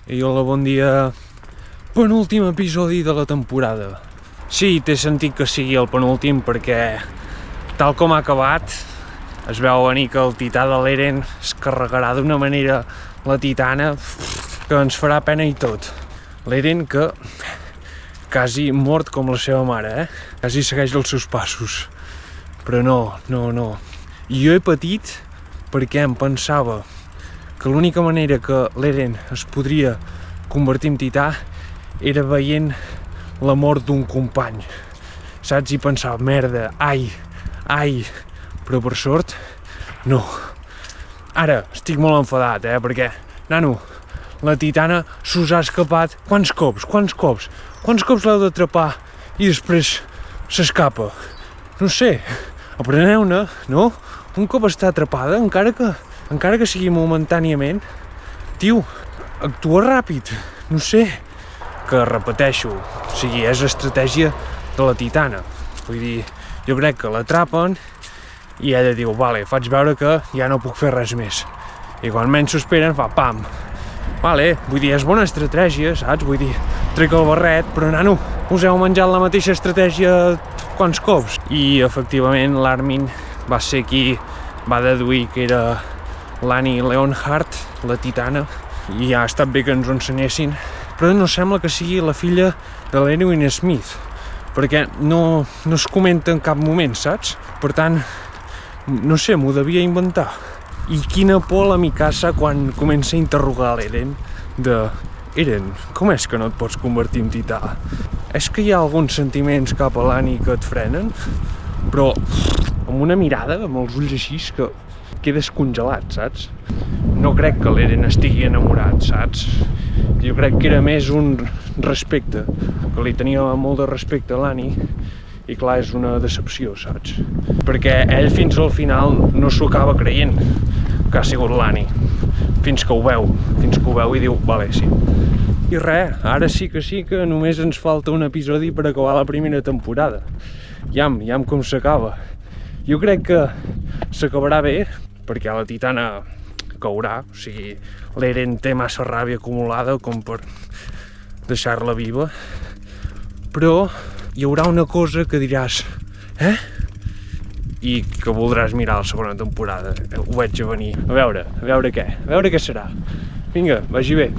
I hola, bon dia. Penúltim episodi de la temporada. Sí, té sentit que sigui el penúltim perquè, tal com ha acabat, es veu venir que el tità de l'Eren es carregarà d'una manera la titana que ens farà pena i tot. L'Eren que quasi mort com la seva mare, quasi segueix els seus passos. Però no. I jo he patit perquè em pensava que l'única manera que l'Eren es podria convertir en tità era veient la mort d'un company, saps? I pensava, merda, ai, però per sort, no. Ara estic molt enfadat, perquè, nano, la titana s'us ha escapat. Quants cops l'heu d'atrapar i després s'escapa? No sé, apreneu-ne, no? Un cop està atrapada, encara que sigui momentàniament, tio, actua ràpid, no sé, que repeteixo, o sigui, és estratègia de la titana. Vull dir, jo crec que l'atrapen i ella diu, vale, faig veure que ja no puc fer res més. I quan menys s'ho esperen, fa pam. Vale, vull dir, és bona estratègia, saps? Vull dir, trec el barret, però nano, us heu menjat la mateixa estratègia quants cops? I efectivament l'Armin va ser qui va deduir que era l'Annie Leonhardt, la titana, i ha estat bé que ens ho ensenyessin, però no sembla que sigui la filla de l'Erwin Smith, perquè no es comenta en cap moment, saps? Per tant, no sé, m'ho devia inventar. I quina por la Mikasa quan comença a interrogar l'Eren de Eren, com és que no et pots convertir en tità? És que hi ha alguns sentiments cap a l'Annie que et frenen? Però amb una mirada, amb els ulls així, que quedes congelat, saps? No crec que l'Eren estigui enamorat, saps? Jo crec que era més un respecte, que li tenia molt de respecte a l'Annie, i clar, és una decepció, saps? Perquè ell fins al final no s'ho acaba creient que ha sigut l'Annie, fins que ho veu i diu, vale, sí. I res, ara sí que només ens falta un episodi per acabar la primera temporada. Iam com s'acaba. Jo crec que s'acabarà bé, perquè la titana caurà, o sigui, l'Eren té massa ràbia acumulada com per deixar-la viva, però hi haurà una cosa que diràs, i que voldràs mirar la segona temporada. Ho veig a venir. A veure què serà. Vinga, vagi bé.